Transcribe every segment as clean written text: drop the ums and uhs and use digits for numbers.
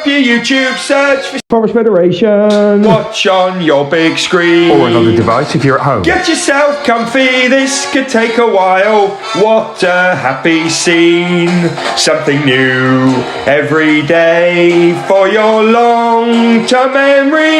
up your YouTube, search for Forest Federation. watch on your big screen. Or another device if you're at home. Get yourself comfy, this could take a while. What a happy scene. Something new every day for your long-term memory.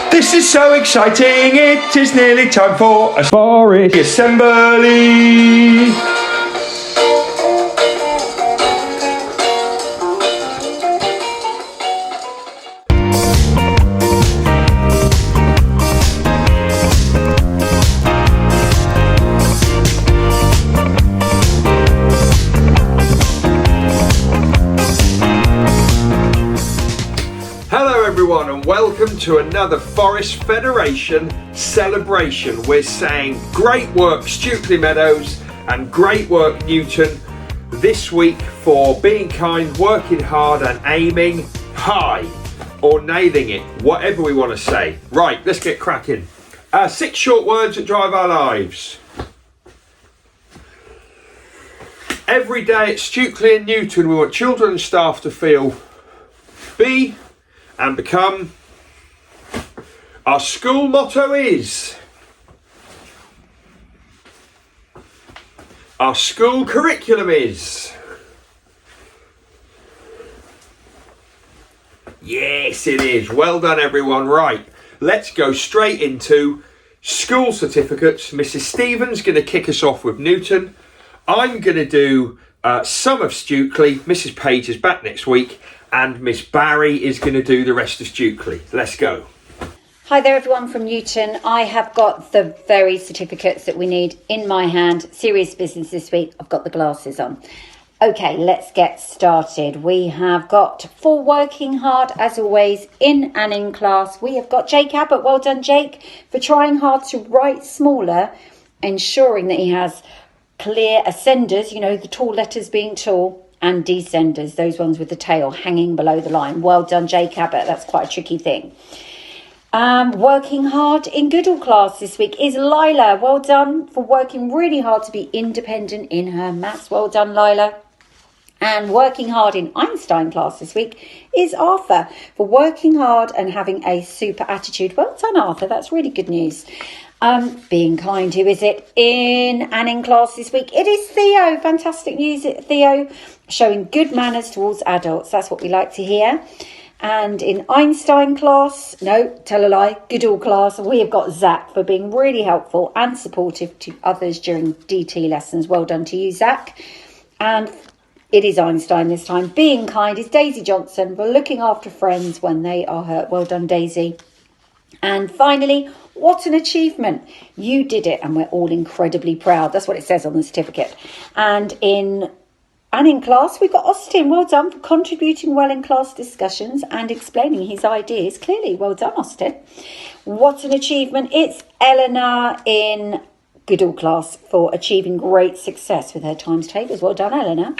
This is so exciting, it is nearly time for a Forest assembly. Hello everyone and welcome to another Forest Federation celebration. We're saying great work Stukely Meadows and great work Newton this week for being kind, working hard and aiming high or nailing it, whatever we want to say. Right, let's get cracking. 6 short words that drive our lives. Every day at Stukely and Newton we want children and staff to feel, be and become. Our school motto is, our school curriculum is, yes it is. Well done everyone. Right, let's go straight into school certificates. Mrs. Stevens going to kick us off with Newton. I'm going to do some of Stukely. Mrs. Page is back next week and Miss Barry is going to do the rest of Stukely. Let's go. Hi there everyone from Newton. I have got the very certificates that we need in my hand. Serious business this week. I've got the glasses on. Okay, let's get started. We have got for working hard as always in and in class. We have got Jake Abbott. Well done Jake for trying hard to write smaller, ensuring that he has clear ascenders, you know, the tall letters being tall, and descenders, those ones with the tail hanging below the line. Well done, Jake Abbott. That's quite a tricky thing. Working hard in Goodall class this week is Lila. Well done for working really hard to be independent in her maths. Well done, Lila. And working hard in Einstein class this week is Arthur for working hard and having a super attitude. Well done, Arthur. That's really good news. Being kind, who is it in and in class this week? It is Theo. Fantastic news, Theo, showing good manners towards adults. That's what we like to hear. And in Einstein class, no, tell a lie, Goodall class, we have got Zach for being really helpful and supportive to others during DT lessons. Well done to you, Zach. And it is Einstein this time. Being kind is Daisy Johnson for looking after friends when they are hurt. Well done, Daisy. And finally, what an achievement. You did it and we're all incredibly proud. That's what it says on the certificate. And in class, we've got Austin. Well done for contributing well in class discussions and explaining his ideas clearly. Well done, Austin. What an achievement. It's Eleanor in Goodall class for achieving great success with her times tables. Well done, Eleanor.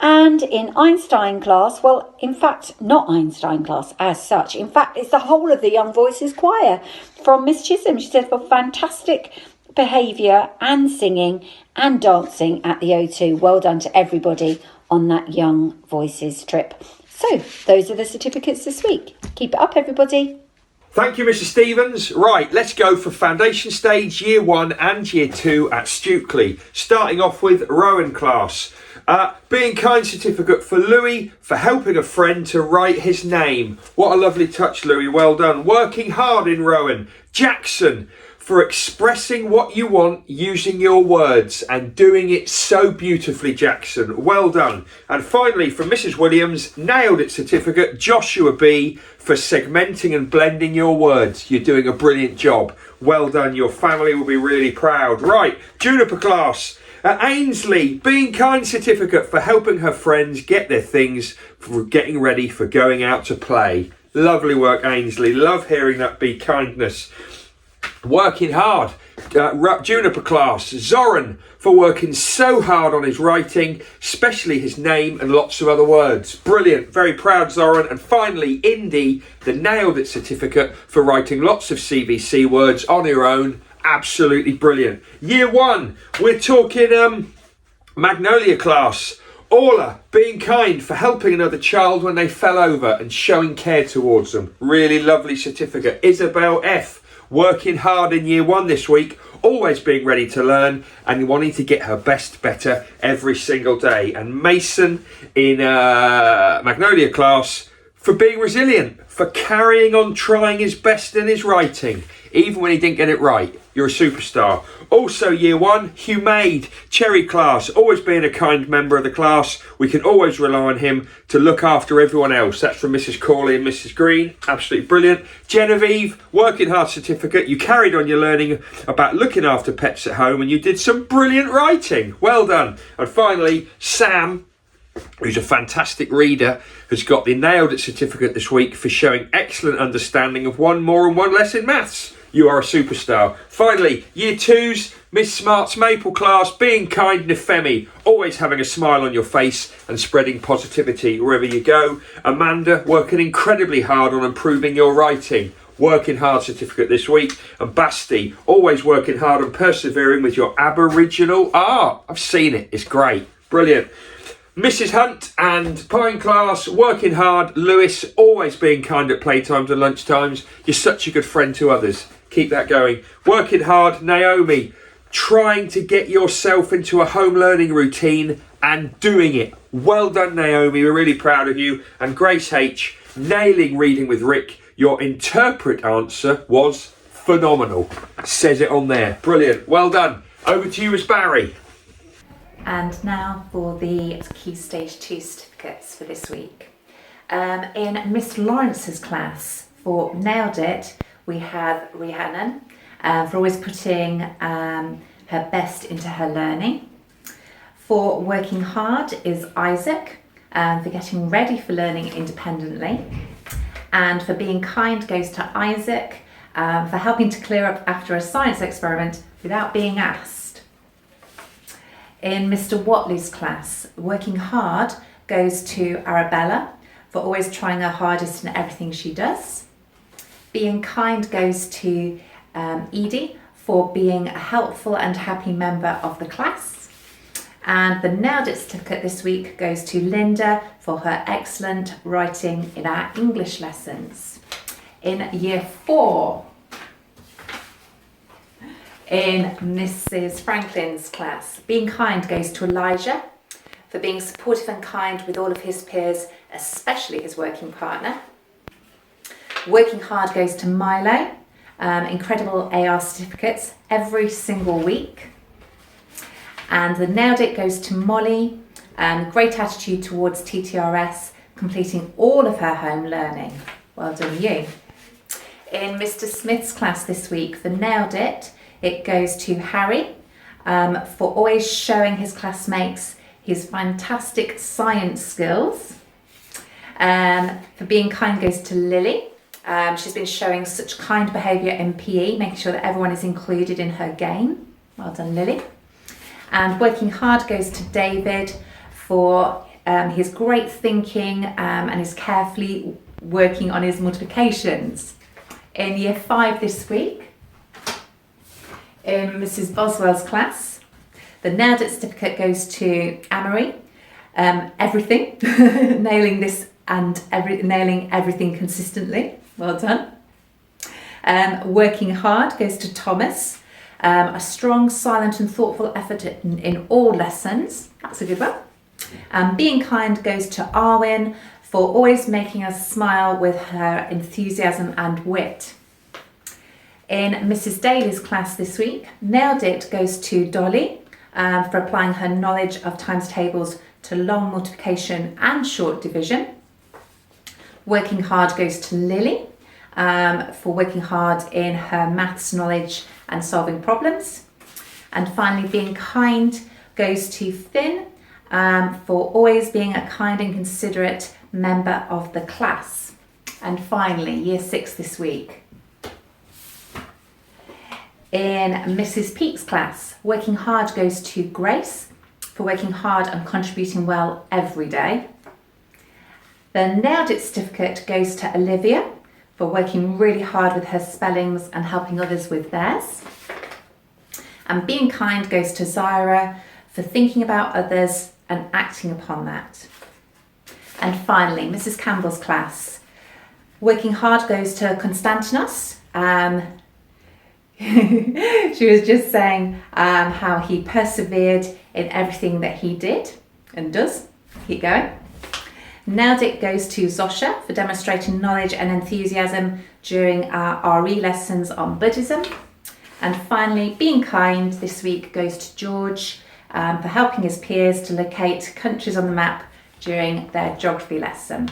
And in Einstein class, well, in fact, not Einstein class as such. In fact, it's the whole of the Young Voices choir from Miss Chisholm. She said for fantastic behaviour and singing and dancing at the O2. Well done to everybody on that Young Voices trip. So those are the certificates this week. Keep it up, everybody. Thank you, Mrs. Stevens. Right, let's go for foundation stage, year 1 and year 2 at Stukely. Starting off with Rowan class. Being kind certificate for Louis for helping a friend to write his name. What a lovely touch, Louis. Well done. Working hard in Rowan. Jackson for expressing what you want using your words and doing it so beautifully, Jackson. Well done. And finally, from Mrs. Williams, nailed it certificate, Joshua B for segmenting and blending your words. You're doing a brilliant job. Well done. Your family will be really proud. Right, Juniper class. Ainsley, being kind certificate for helping her friends get their things for getting ready for going out to play. Lovely work, Ainsley. Love hearing that be kindness. Working hard. Juniper class. Zoran for working so hard on his writing, especially his name and lots of other words. Brilliant. Very proud, Zoran. And finally, Indy, the nailed it certificate for writing lots of CVC words on her own. Absolutely brilliant. Year 1, we're talking Magnolia class. Orla, being kind for helping another child when they fell over and showing care towards them. Really lovely certificate. Isabel F, working hard in year 1 this week, always being ready to learn and wanting to get her best better every single day. And Mason in Magnolia class for being resilient, for carrying on trying his best in his writing, even when he didn't get it right. You're a superstar. Also year 1, Hugh Maid, Cherry class, always being a kind member of the class. We can always rely on him to look after everyone else. That's from Mrs. Corley and Mrs. Green. Absolutely brilliant. Genevieve, working hard certificate. You carried on your learning about looking after pets at home and you did some brilliant writing. Well done. And finally, Sam, who's a fantastic reader, has got the Nailed It certificate this week for showing excellent understanding of 1 more and 1 less in maths. You are a superstar. Finally, year 2's Miss Smart's Maple class, being kind, Nefemi, always having a smile on your face and spreading positivity wherever you go. Amanda, working incredibly hard on improving your writing. Working hard certificate this week. And Basti, always working hard and persevering with your Aboriginal art. I've seen it, it's great. Brilliant. Mrs. Hunt and Pine class, working hard. Lewis, always being kind at playtimes and lunchtimes. You're such a good friend to others. Keep that going. Working hard. Naomi, trying to get yourself into a home learning routine and doing it. Well done, Naomi. We're really proud of you. And Grace H, nailing reading with Rick. Your interpret answer was phenomenal. Says it on there. Brilliant. Well done. Over to you, Miss Barry. And now for the Key Stage 2 certificates for this week. In Miss Lawrence's class for Nailed It, we have Rhiannon for always putting her best into her learning. For Working Hard is Isaac for getting ready for learning independently. And for Being Kind goes to Isaac for helping to clear up after a science experiment without being asked. In Mr. Watley's class, Working Hard goes to Arabella for always trying her hardest in everything she does. Being Kind goes to Edie for being a helpful and happy member of the class. And the Nailed It certificate this week goes to Linda for her excellent writing in our English lessons. In year 4, in Mrs. Franklin's class, Being Kind goes to Elijah for being supportive and kind with all of his peers, especially his working partner. Working Hard goes to Milo, incredible AR certificates every single week. And the Nailed It goes to Molly, great attitude towards TTRS, completing all of her home learning. Well done you. In Mr. Smith's class this week, the Nailed It goes to Harry for always showing his classmates his fantastic science skills. For Being Kind goes to Lily. She's been showing such kind behaviour in PE, making sure that everyone is included in her game. Well done, Lily. And Working Hard goes to David for his great thinking and his carefully working on his multiplications. In year 5 this week, in Mrs. Boswell's class, the Nailed It certificate goes to Amory. Everything, nailing this and nailing everything consistently. Well done. Working Hard goes to Thomas. A strong, silent and thoughtful effort in all lessons. That's a good one. Being Kind goes to Arwen for always making us smile with her enthusiasm and wit. In Mrs. Daly's class this week, Nailed It goes to Dolly for applying her knowledge of times tables to long multiplication and short division. Working Hard goes to Lily for working hard in her maths knowledge and solving problems. And finally, Being Kind goes to Finn for always being a kind and considerate member of the class. And finally, year 6 this week. In Mrs. Peake's class, Working Hard goes to Grace for working hard and contributing well every day. The Nailed It certificate goes to Olivia for working really hard with her spellings and helping others with theirs. And Being Kind goes to Zyra for thinking about others and acting upon that. And finally, Mrs. Campbell's class. Working hard goes to Konstantinos. She was just saying how he persevered in everything that he did and does. Keep going. Nailed it goes to Zosha for demonstrating knowledge and enthusiasm during our RE lessons on Buddhism. And finally, being kind this week goes to George for helping his peers to locate countries on the map during their geography lesson.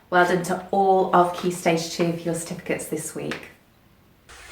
Well done to all of Key Stage 2 for your certificates this week.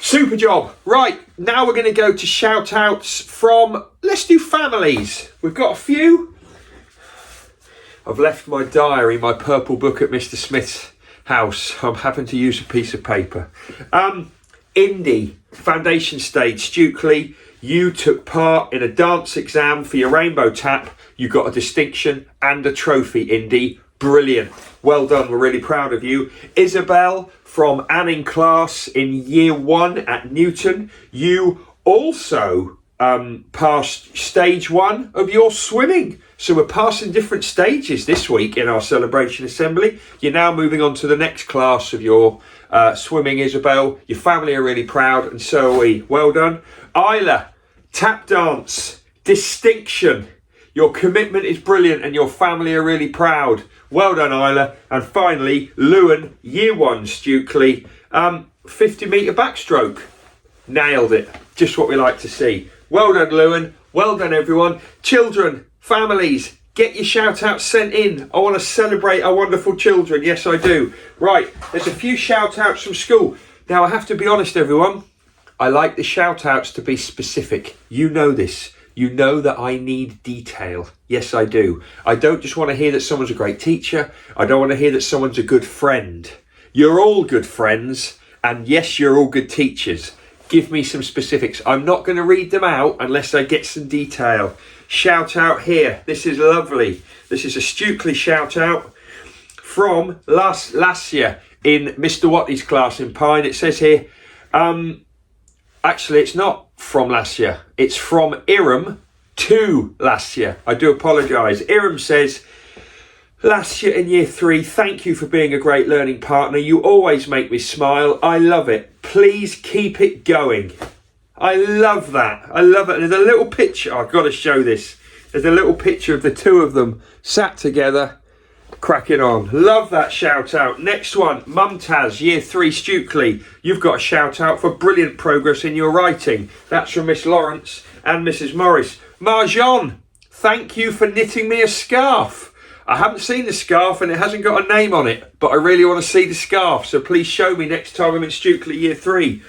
Super job. Right, now we're going to go to shout outs from, let's do families. We've got a few. I've left my diary, my purple book at Mr. Smith's house. I'm having to use a piece of paper. Indy, foundation stage, Stukely, you took part in a dance exam for your rainbow tap. You got a distinction and a trophy, Indy. Brilliant. Well done. We're really proud of you. Isabel from Anning class in year 1 at Newton. You also passed stage 1 of your swimming. So we're passing different stages this week in our celebration assembly. You're now moving on to the next class of your swimming, Isabel. Your family are really proud and so are we. Well done. Isla, tap dance, distinction. Your commitment is brilliant and your family are really proud. Well done, Isla. And finally, Lewin, year 1, Stukely, 50 metre backstroke. Nailed it. Just what we like to see. Well done, Lewin. Well done, everyone. Children, families, get your shout outs sent in. I want to celebrate our wonderful children. Yes, I do. Right, there's a few shout outs from school. Now, I have to be honest, everyone. I like the shout outs to be specific. You know this. You know that I need detail. Yes, I do. I don't just want to hear that someone's a great teacher. I don't want to hear that someone's a good friend. You're all good friends. And yes, you're all good teachers. Give me some specifics. I'm not going to read them out unless I get some detail. Shout out here. This is lovely. This is a Stukely shout out from Lassia in Mr. Watley's class in Pine. It says here, actually, it's not from Lassia. It's from Iram to Lassia. I do apologise. Iram says, Lassia in year 3, thank you for being a great learning partner. You always make me smile. I love it. Please keep it going. I love that. I love it. There's a little picture. I've got to show this. There's a little picture of the two of them sat together, cracking on. Love that shout out. Next one, Mumtaz, year 3, Stukely. You've got a shout out for brilliant progress in your writing. That's from Miss Lawrence and Mrs. Morris. Marjan, thank you for knitting me a scarf. I haven't seen the scarf and it hasn't got a name on it, but I really want to see the scarf. So please show me next time I'm in Stukely year 3.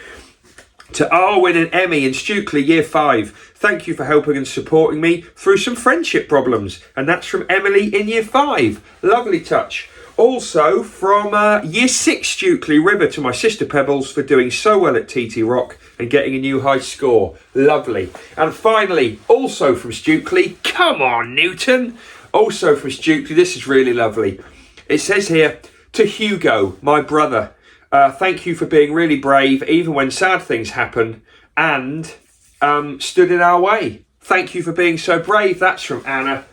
To Arwin and Emmy in Stukely year 5. Thank you for helping and supporting me through some friendship problems. And that's from Emily in year 5. Lovely touch. Also from year 6 Stukely, River, to my sister Pebbles for doing so well at TT Rock and getting a new high score. Lovely. And finally, also from Stukely, come on Newton. Also from Stukely, this is really lovely. It says here, to Hugo, my brother, thank you for being really brave, even when sad things happen, and stood in our way. Thank you for being so brave. That's from Anna.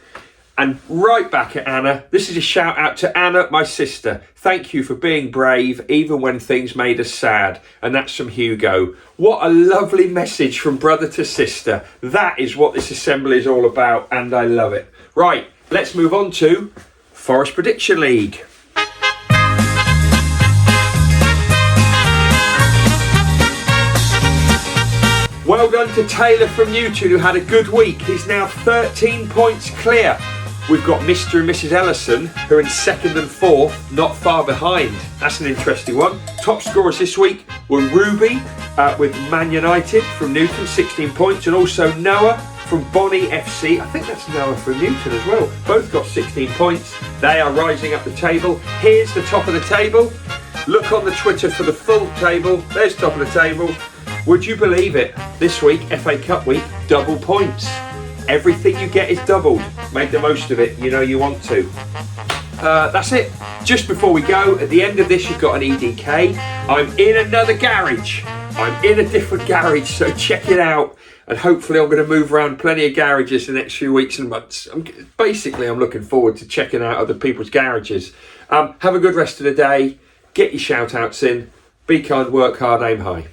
And right back at Anna, this is a shout out to Anna, my sister. Thank you for being brave, even when things made us sad. And that's from Hugo. What a lovely message from brother to sister. That is what this assembly is all about, and I love it. Right, let's move on to Forest Prediction League. Well done to Taylor from Newton, who had a good week. He's now 13 points clear. We've got Mr. and Mrs. Ellison, who are in 2nd and 4th, not far behind. That's an interesting one. Top scorers this week were Ruby with Man United from Newton, 16 points, and also Noah from Bonnie FC. I think that's Noah from Newton as well. Both got 16 points. They are rising up the table. Here's the top of the table. Look on the Twitter for the full table. There's top of the table. Would you believe it? This week, FA Cup week, double points. Everything you get is doubled. Make the most of it. You know you want to. that's it. Just before we go, at the end of this, you've got an EDK. I'm in another garage. I'm in a different garage, so check it out. And hopefully I'm going to move around plenty of garages the next few weeks and months. I'm looking forward to checking out other people's garages. Have a good rest of the day. Get your shout outs in. Be kind, work hard, aim high.